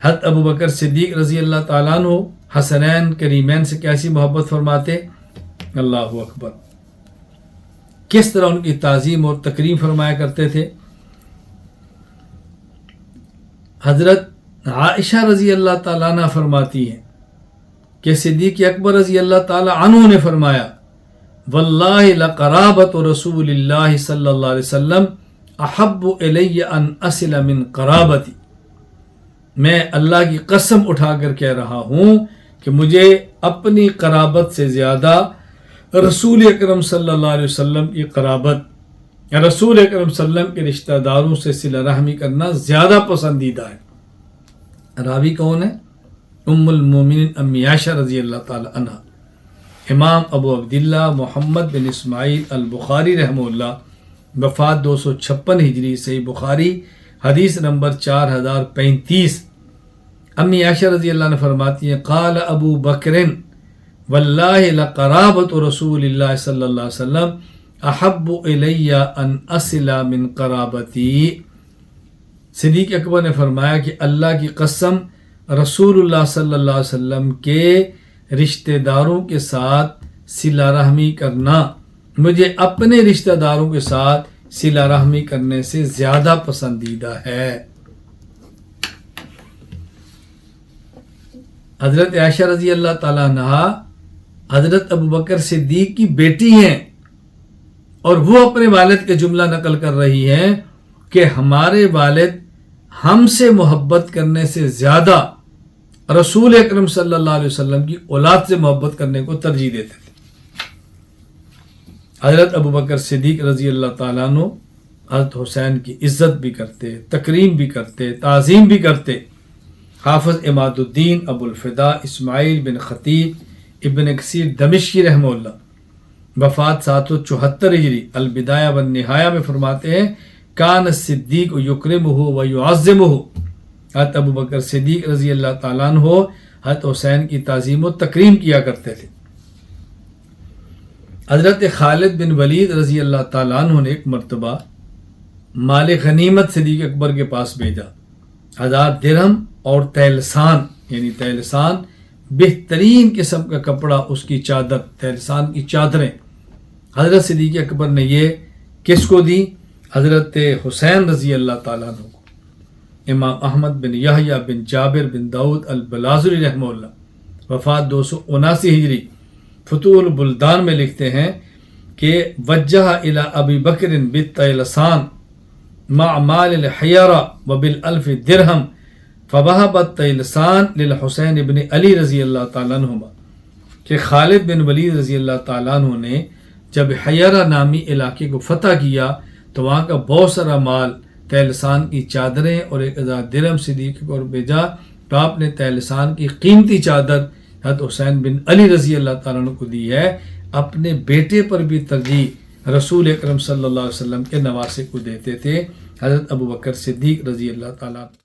حضرت ابو بکر صدیق رضی اللہ تعالیٰ عنہ حسنین کریمین سے کیسی محبت فرماتے، اللہ اکبر، کس طرح ان کی تعظیم اور تکریم فرمایا کرتے تھے۔ حضرت عائشہ رضی اللہ تعالیٰ عنہ فرماتی ہیں کہ صدیق اکبر رضی اللہ تعالیٰ عنہ نے فرمایا، واللہ لقرابت رسول اللہ صلی اللہ علیہ وسلم احب الی ان اصل من قرابتی، میں اللہ کی قسم اٹھا کر کہہ رہا ہوں کہ مجھے اپنی قرابت سے زیادہ رسول اکرم صلی اللہ علیہ وسلم کی قرابت یا رسول اکرم صلی اللہ علیہ وسلم کے رشتہ داروں سے صلہ رحمی کرنا زیادہ پسندیدہ ہے۔ راوی کون ہے؟ ام المومنین امی عائشہ رضی اللہ تعالی عنہ۔ امام ابو عبداللہ محمد بن اسماعیل البخاری رحمہ اللہ، وفات 256 ہجری، صحیح بخاری حدیث نمبر 4035۔ امی عائشہ رضی اللہ عنہ فرماتی ہیں، قال ابو بکر واللہ لقرابت رسول اللہ صلی اللہ علیہ وسلم احب الی ان اصل من قرابتی۔ صدیق اکبر نے فرمایا کہ اللہ کی قسم، رسول اللہ صلی اللہ علیہ وسلم کے رشتہ داروں کے ساتھ صلہ رحمی کرنا مجھے اپنے رشتہ داروں کے ساتھ صلہ رحمی کرنے سے زیادہ پسندیدہ ہے۔ حضرت عائشہ رضی اللہ تعالیٰ عنہ حضرت ابو بکر صدیق کی بیٹی ہیں، اور وہ اپنے والد کے جملہ نقل کر رہی ہیں کہ ہمارے والد ہم سے محبت کرنے سے زیادہ رسول اکرم صلی اللہ علیہ وسلم کی اولاد سے محبت کرنے کو ترجیح دیتے تھے۔ حضرت ابو بکر صدیق رضی اللہ تعالیٰ عنہ حضرت حسین کی عزت بھی کرتے، تکریم بھی کرتے، تعظیم بھی کرتے۔ حافظ اماد الدین ابو الفدا اسماعیل بن خطیب ابن کثیر دمشقی رحمہ اللہ، وفات 774 ہجری، البدایہ والنہایہ میں فرماتے ہیں، کان الصدیق یکرمہ و یعظمہ، حضرت ابو بکر صدیق رضی اللہ تعالیٰ عنہ حضرت حسین کی تعظیم و تکریم کیا کرتے تھے۔ حضرت خالد بن ولید رضی اللہ تعالیٰ عنہ نے ایک مرتبہ مال غنیمت صدیق اکبر کے پاس بھیجا، 1000 درہم اور تیلسان، یعنی تیلسان بہترین قسم کا کپڑا، اس کی چادر، تیلسان کی چادریں۔ حضرت صدیق اکبر نے یہ کس کو دی؟ حضرت حسین رضی اللہ تعالیٰ عنہ کو۔ امام احمد بن یحییٰ بن جابر بن داؤد البلازری رحمہ اللہ، وفات 279 ہجری، فتوح البلدان میں لکھتے ہیں کہ وجہ الی ابی بکر بالتیلسان مع مال الحیرہ وبالالف درہم فوہب التیلسان للحسین بن علی رضی اللہ تعالیٰ عنہما، کہ خالد بن ولید رضی اللہ تعالیٰ عنہ نے جب حیرہ نامی علاقے کو فتح کیا تو وہاں کا بہت سارا مال، تیلسان کی چادریں اور 1000 درہم صدیق کو بھیجا، تو آپ نے تیلسان کی قیمتی چادر حضرت حسین بن علی رضی اللہ تعالیٰ عنہ کو دی ہے۔ اپنے بیٹے پر بھی ترجیح رسول اکرم صلی اللہ علیہ وسلم کے نواسے کو دیتے تھے حضرت ابو بکر صدیق رضی اللہ تعالیٰ عنہ۔